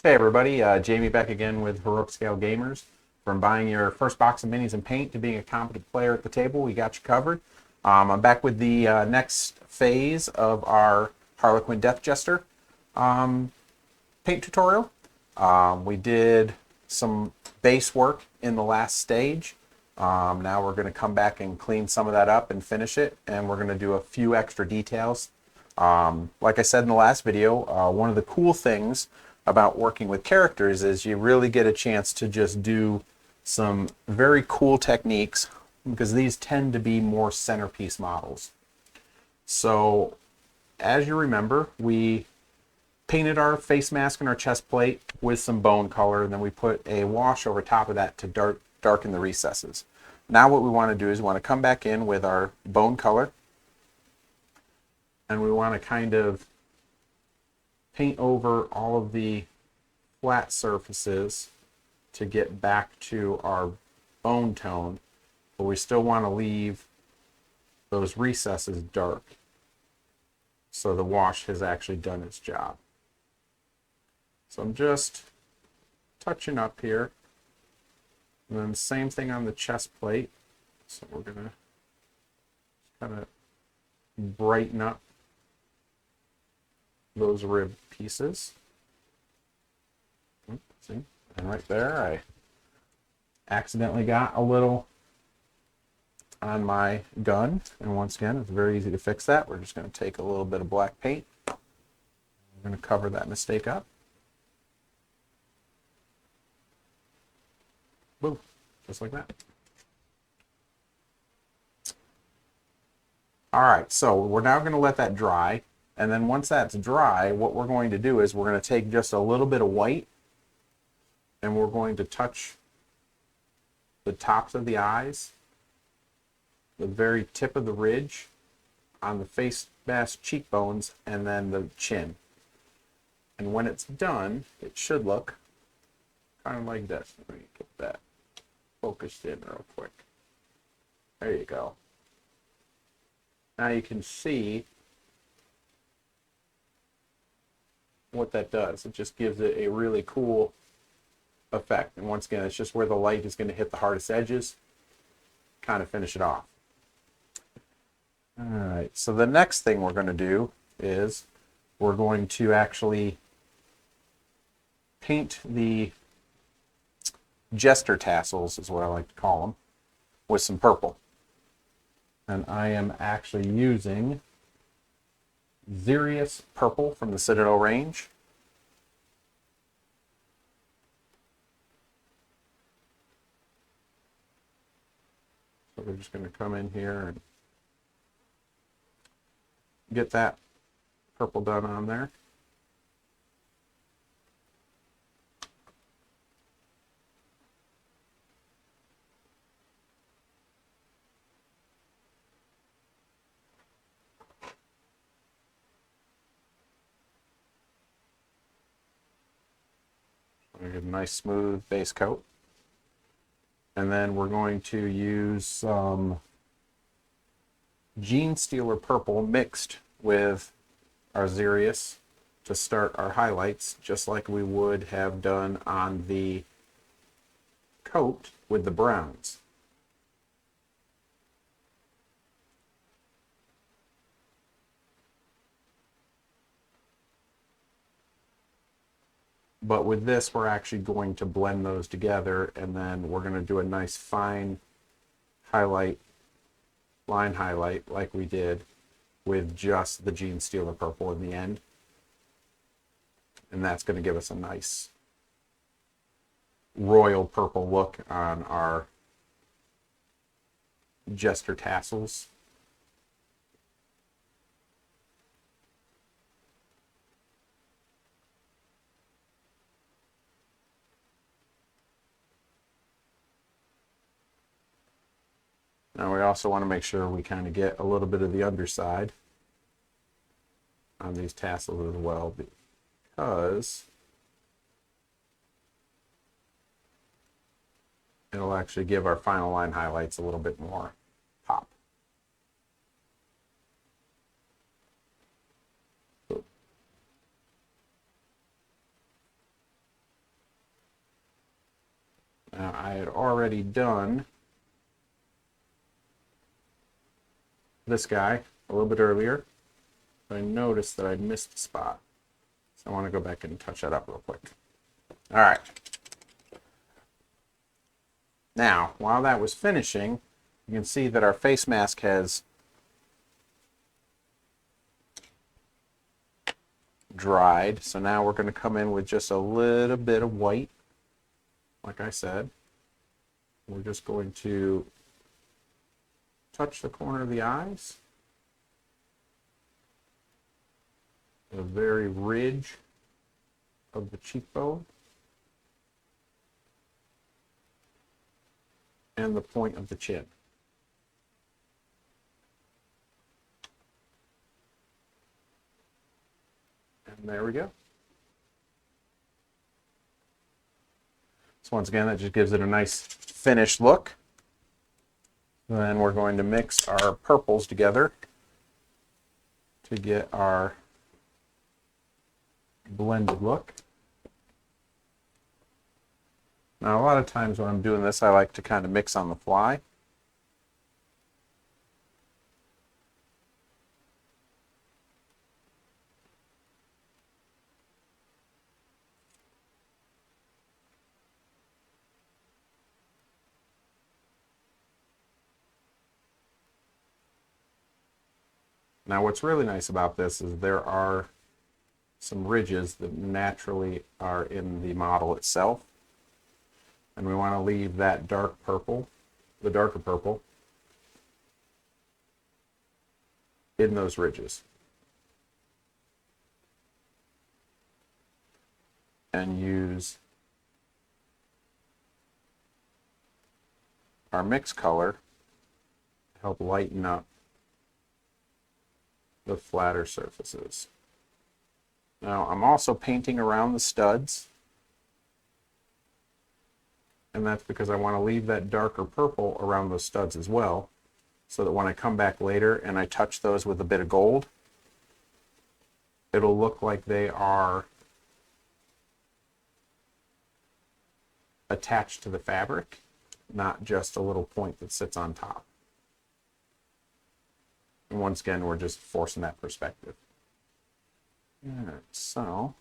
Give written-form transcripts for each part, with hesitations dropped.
Hey everybody, Jamie back again with Heroic Scale Gamers. From buying your first box of minis and paint to being a competent player at the table, we got you covered. I'm back with the next phase of our Harlequin Death Jester paint tutorial. We did some base work in the last stage. Now we're going to come back and clean some of that up and finish it, and we're going to do a few extra details. Like I said in the last video, one of the cool things about working with characters is you really get a chance to just do some very cool techniques because these tend to be more centerpiece models. So as you remember, we painted our face mask and our chest plate with some bone color, and then we put a wash over top of that to darken the recesses. Now what we want to do is we want to come back in with our bone color, and we want to kind of paint over all of the flat surfaces to get back to our bone tone, but we still want to leave those recesses dark so the wash has actually done its job. So I'm just touching up here, and then same thing on the chest plate. So we're going to kind of brighten up those rib pieces. See? And right there, I accidentally got a little on my gun. And once again, it's very easy to fix that. We're just going to take a little bit of black paint. We're going to cover that mistake up. Boom. Just like that. All right, so we're now going to let that dry. And then once that's dry, what we're going to do is we're going to take just a little bit of white, and we're going to touch the tops of the eyes, the very tip of the ridge, on the face mask cheekbones, and then the chin. And when it's done, it should look kind of like this. Let me get that focused in real quick. There you go. Now you can see what that does. It just gives it a really cool effect. And once again, it's just where the light is going to hit the hardest edges, kind of finish it off. All right, so the next thing we're going to do is we're going to actually paint the jester tassels, is what I like to call them, with some purple. And I am actually using Xerius purple from the Citadel range. So we're just going to come in here and get that purple done on there. Get a nice smooth base coat. And then we're going to use some Gene Stealer purple mixed with our Xerius to start our highlights, just like we would have done on the coat with the browns. But with this, we're actually going to blend those together, and then we're going to do a nice fine highlight, line highlight, like we did with just the Gene Stealer purple in the end. And that's going to give us a nice royal purple look on our jester tassels. Now we also want to make sure we kind of get a little bit of the underside on these tassels as well, because it'll actually give our final line highlights a little bit more pop. Now, I had already done this guy a little bit earlier. I noticed that I missed a spot. So I want to go back and touch that up real quick. All right. Now, while that was finishing, you can see that our face mask has dried. So now we're going to come in with just a little bit of white. Like I said, we're just going to touch the corner of the eyes, the very ridge of the cheekbone, and the point of the chin. And there we go. So once again, that just gives it a nice finished look. Then we're going to mix our purples together to get our blended look. Now, a lot of times when I'm doing this, I like to kind of mix on the fly. Now, what's really nice about this is there are some ridges that naturally are in the model itself. And we want to leave that dark purple, the darker purple, in those ridges. And use our mix color to help lighten up the flatter surfaces. Now, I'm also painting around the studs, and that's because I want to leave that darker purple around those studs as well, so that when I come back later and I touch those with a bit of gold, it'll look like they are attached to the fabric, not just a little point that sits on top. And once again, we're just forcing that perspective. All right, so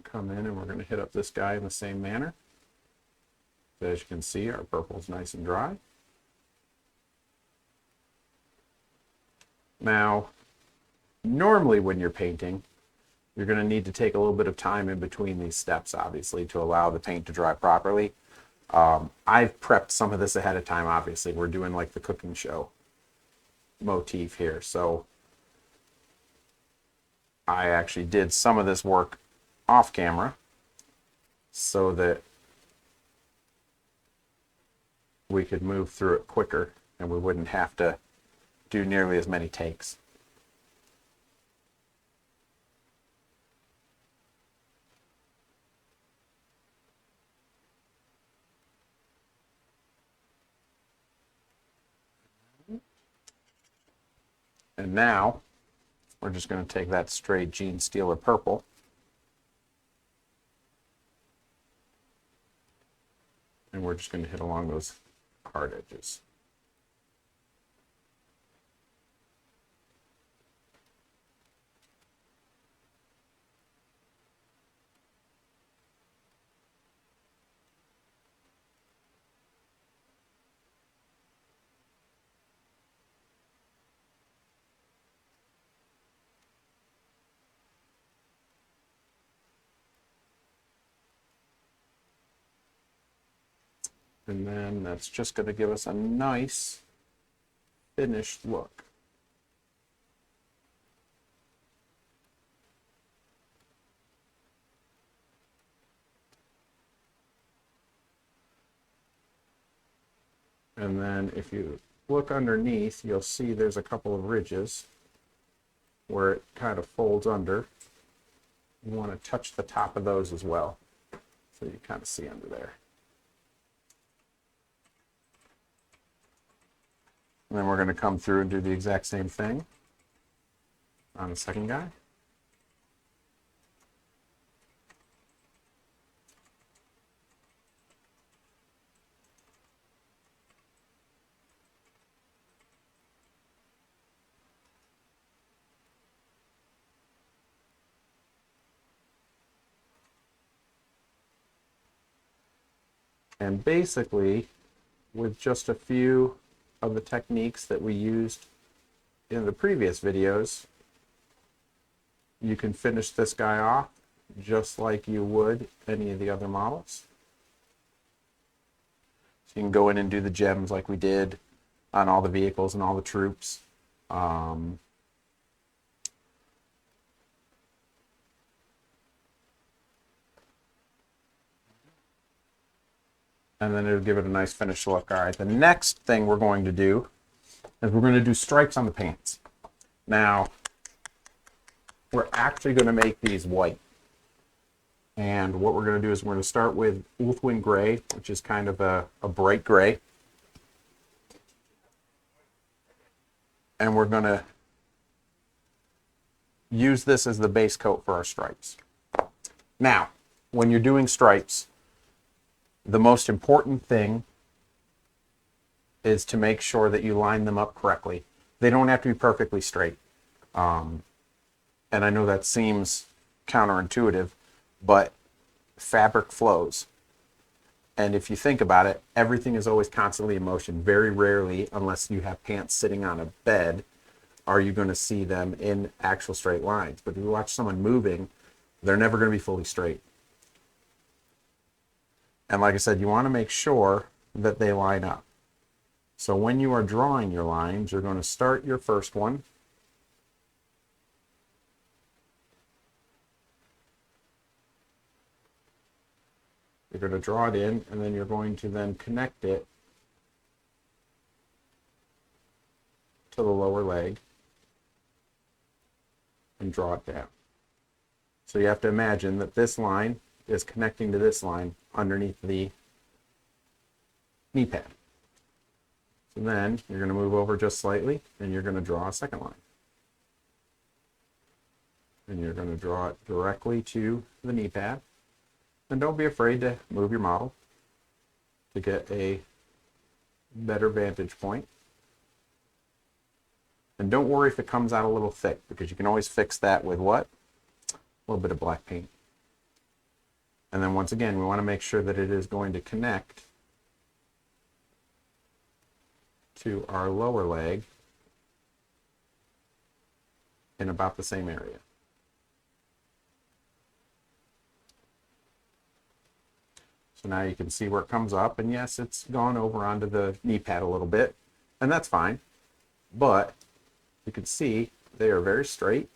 come in and we're going to hit up this guy in the same manner. As you can see, our purple's nice and dry. Now, normally when you're painting, you're going to need to take a little bit of time in between these steps, obviously, to allow the paint to dry properly. I've prepped some of this ahead of time, obviously. We're doing like the cooking show motif here. So I actually did some of this work off camera so that we could move through it quicker and we wouldn't have to do nearly as many takes. And now we're just going to take that straight Gene Steeler purple and we're just going to hit along those hard edges. And then that's just going to give us a nice finished look. And then if you look underneath, you'll see there's a couple of ridges where it kind of folds under. You want to touch the top of those as well, so you kind of see under there. And then we're going to come through and do the exact same thing on the second guy. And basically, with just a few of the techniques that we used in the previous videos, you can finish this guy off just like you would any of the other models. So you can go in and do the gems like we did on all the vehicles and all the troops. And then it'll give it a nice finished look. All right, the next thing we're going to do is we're going to do stripes on the pants. Now, we're actually going to make these white. And what we're going to do is we're going to start with Ulthwin Gray, which is kind of a bright gray. And we're going to use this as the base coat for our stripes. Now, when you're doing stripes, the most important thing is to make sure that you line them up correctly. They don't have to be perfectly straight. And I know that seems counterintuitive, but fabric flows. And if you think about it, everything is always constantly in motion. Very rarely, unless you have pants sitting on a bed, are you going to see them in actual straight lines. But if you watch someone moving, they're never going to be fully straight. And like I said, you want to make sure that they line up. So when you are drawing your lines, you're going to start your first one. You're going to draw it in, and then you're going to then connect it to the lower leg and draw it down. So you have to imagine that this line is connecting to this line underneath the knee pad. So then you're going to move over just slightly, and you're going to draw a second line. And you're going to draw it directly to the knee pad. And don't be afraid to move your model to get a better vantage point. And don't worry if it comes out a little thick, because you can always fix that with what? A little bit of black paint. And then once again, we want to make sure that it is going to connect to our lower leg in about the same area. So now you can see where it comes up, and yes, it's gone over onto the knee pad a little bit, and that's fine. But you can see they are very straight,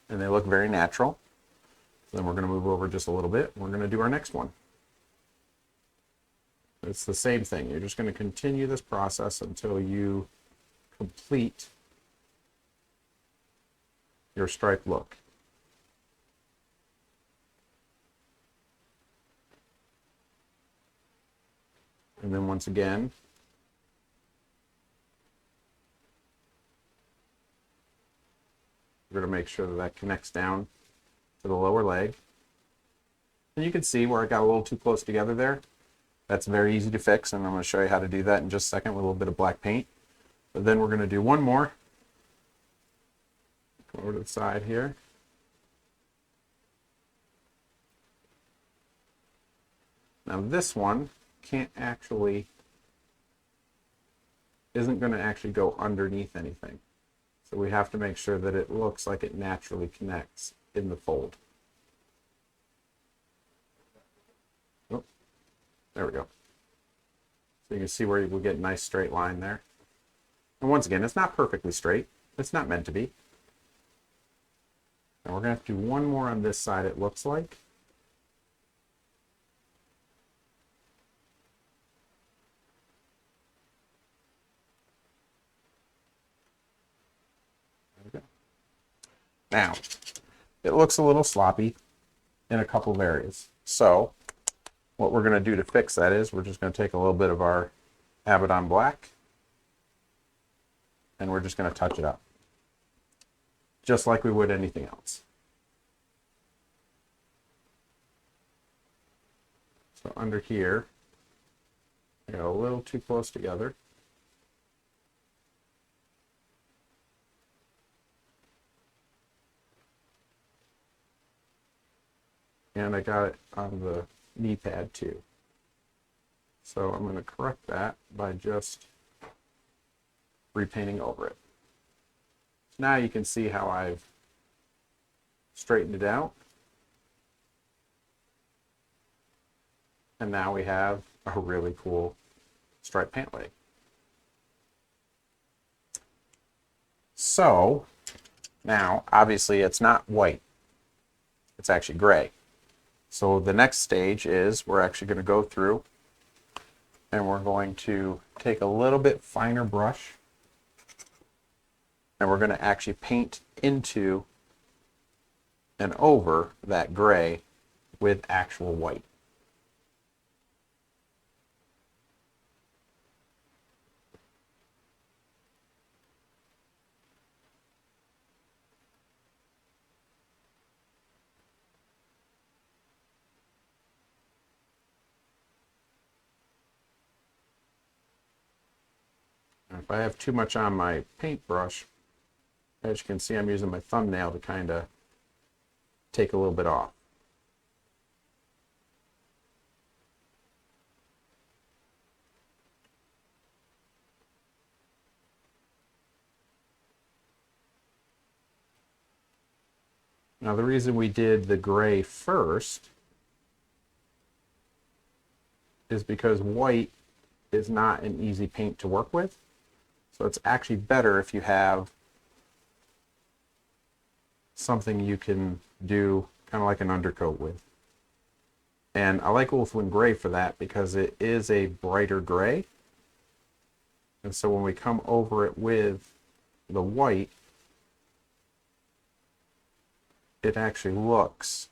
and they look very natural. So then we're going to move over just a little bit. We're going to do our next one. It's the same thing. You're just going to continue this process until you complete your stripe look. And then once again, we're going to make sure that that connects down to the lower leg. And you can see where I got a little too close together there. That's very easy to fix, and I'm going to show you how to do that in just a second with a little bit of black paint. But then we're going to do one more. Go over to the side here. Now this one isn't going to actually go underneath anything. So we have to make sure that it looks like it naturally connects in the fold. Oh, there we go. So you can see where you will get a nice straight line there. And once again, it's not perfectly straight. It's not meant to be. Now we're going to have to do one more on this side, it looks like. Now, it looks a little sloppy in a couple of areas. So, what we're going to do to fix that is we're just going to take a little bit of our Abaddon Black and we're just going to touch it up. Just like we would anything else. So, under here, I got a little too close together. And I got it on the knee pad too. So I'm going to correct that by just repainting over it. Now you can see how I've straightened it out. And now we have a really cool striped pant leg. So now, obviously, it's not white. It's actually gray. So the next stage is we're actually going to go through and we're going to take a little bit finer brush and we're going to actually paint into and over that gray with actual white. And if I have too much on my paintbrush, as you can see, I'm using my thumbnail to kind of take a little bit off. Now the reason we did the gray first is because white is not an easy paint to work with. So it's actually better if you have something you can do kind of like an undercoat with. And I like Ulthwyn Gray for that because it is a brighter gray. And so when we come over it with the white, it actually looks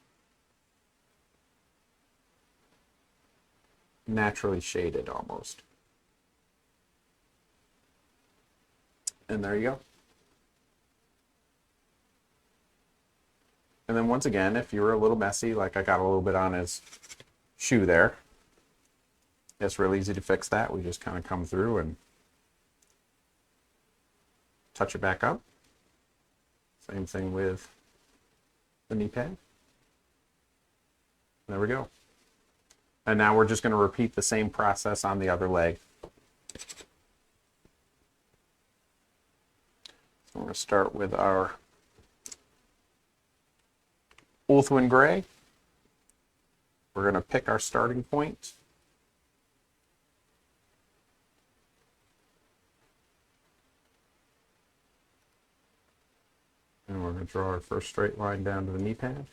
naturally shaded almost. And there you go. And then once again, if you were a little messy, like I got a little bit on his shoe there, it's real easy to fix that. We just kind of come through and touch it back up. Same thing with the knee pad. There we go. And now we're just going to repeat the same process on the other leg. So we're going to start with our Ulthwyn Gray. We're going to pick our starting point. And we're going to draw our first straight line down to the knee pad.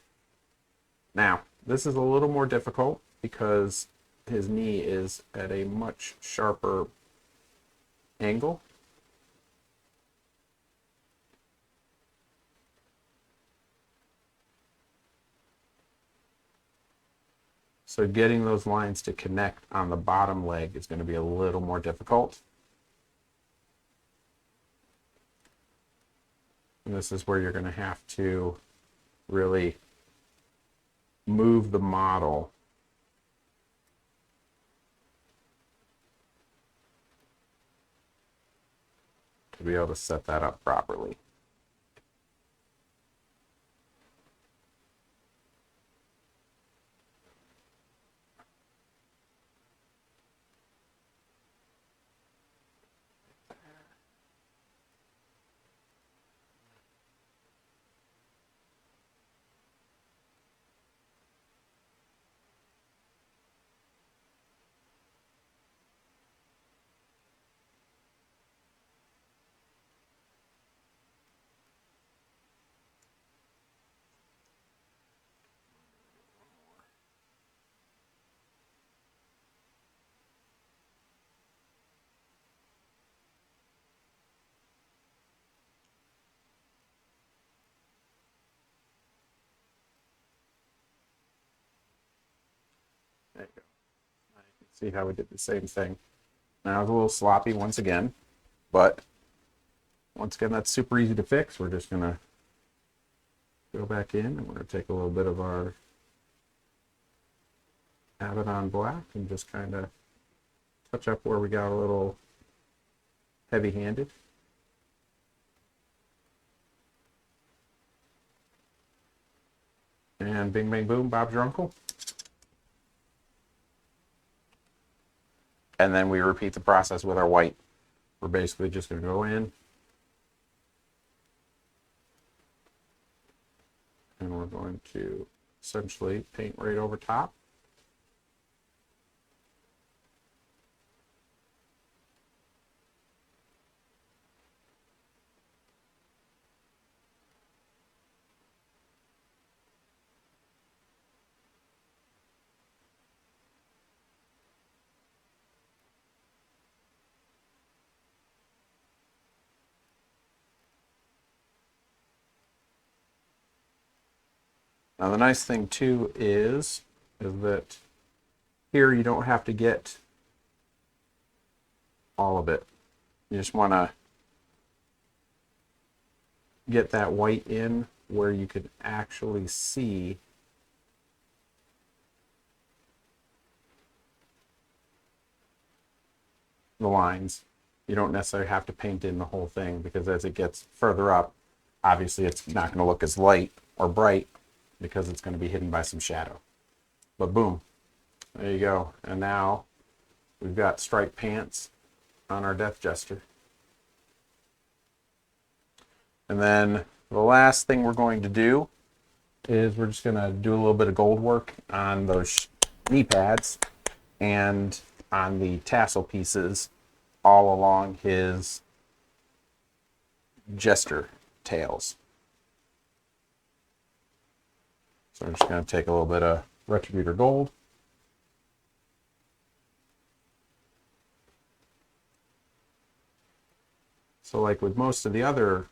Now, this is a little more difficult because his knee is at a much sharper angle. So getting those lines to connect on the bottom leg is going to be a little more difficult. And this is where you're going to have to really move the model to be able to set that up properly. There you go. Now you can see how we did the same thing. Now it's a little sloppy once again, but once again, that's super easy to fix. We're just going to go back in and we're going to take a little bit of our Abaddon black and just kind of touch up where we got a little heavy-handed. And bing, bang, boom, Bob's your uncle. And then we repeat the process with our white. We're basically just going to go in and we're going to essentially paint right over top. Now the nice thing too is that here you don't have to get all of it. You just want to get that white in where you can actually see the lines. You don't necessarily have to paint in the whole thing, because as it gets further up, obviously it's not going to look as light or bright because it's going to be hidden by some shadow. But boom, there you go. And now we've got striped pants on our Death Jester. And then the last thing we're going to do is we're just going to do a little bit of gold work on those knee pads and on the tassel pieces all along his jester tails. So I'm just going to take a little bit of Retributor Gold. So like with most of the other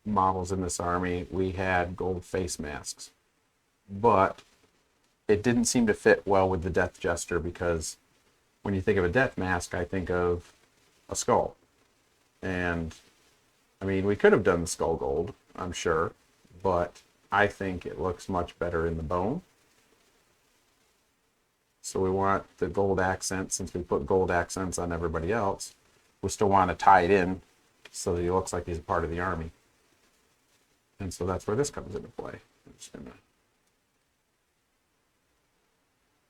models in this army, we had gold face masks. But it didn't seem to fit well with the Death Jester, because when you think of a death mask, I think of a skull. And I mean, we could have done the skull gold, I'm sure, but I think it looks much better in the bone. So we want the gold accents. Since we put gold accents on everybody else, we still want to tie it in so that he looks like he's a part of the army. And so that's where this comes into play. I'm just going to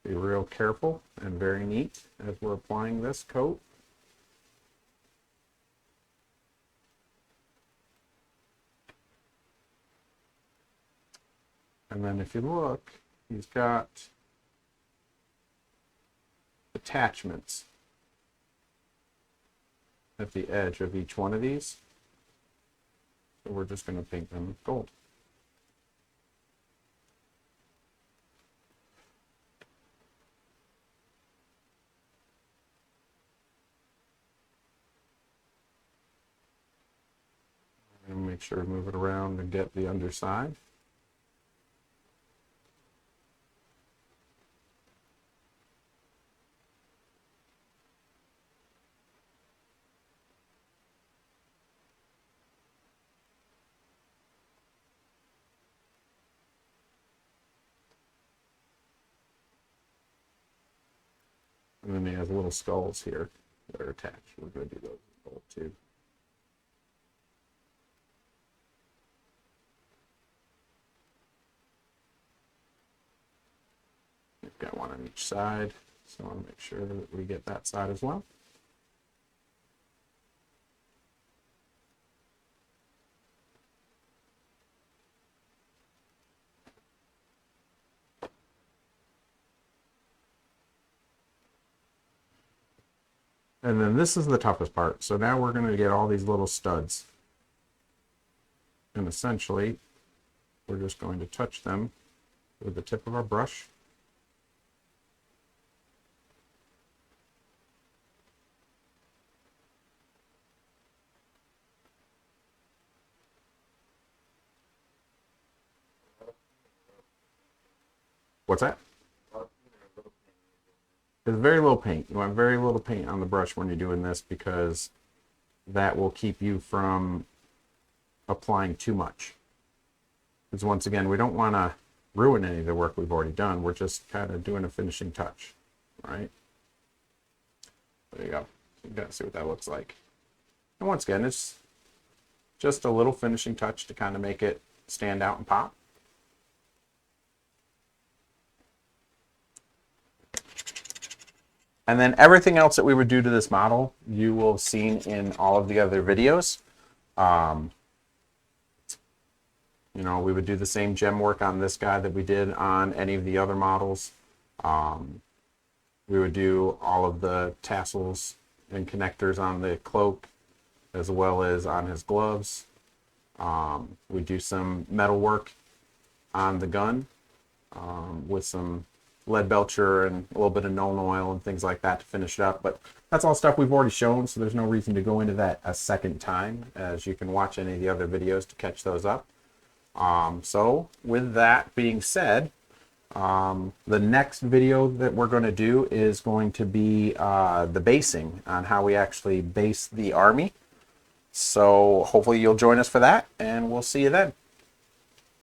be real careful and very neat as we're applying this coat. And then if you look, he's got attachments at the edge of each one of these. So we're just going to paint them gold. And make sure to move it around and get the underside. And then he has little skulls here that are attached. We're going to do those in gold too. We've got one on each side, so I want to make sure that we get that side as well. And then this is the toughest part. So now we're going to get all these little studs. And essentially, we're just going to touch them with the tip of our brush. What's that? There's very little paint. You want very little paint on the brush when you're doing this, because that will keep you from applying too much. Because once again, we don't want to ruin any of the work we've already done. We're just kind of doing a finishing touch, right? There you go. You got to see what that looks like. And once again, it's just a little finishing touch to kind of make it stand out and pop. And then everything else that we would do to this model, you will have seen in all of the other videos. You know, we would do the same gem work on this guy that we did on any of the other models. We would do all of the tassels and connectors on the cloak, as well as on his gloves. We do some metal work on the gun with some lead belcher and a little bit of Nuln oil and things like that to finish it up. But that's all stuff we've already shown, so there's no reason to go into that a second time, as you can watch any of the other videos to catch those up. So with that being said, the next video that we're going to do is going to be the basing, on how we actually base the army. So hopefully you'll join us for that, and we'll see you then.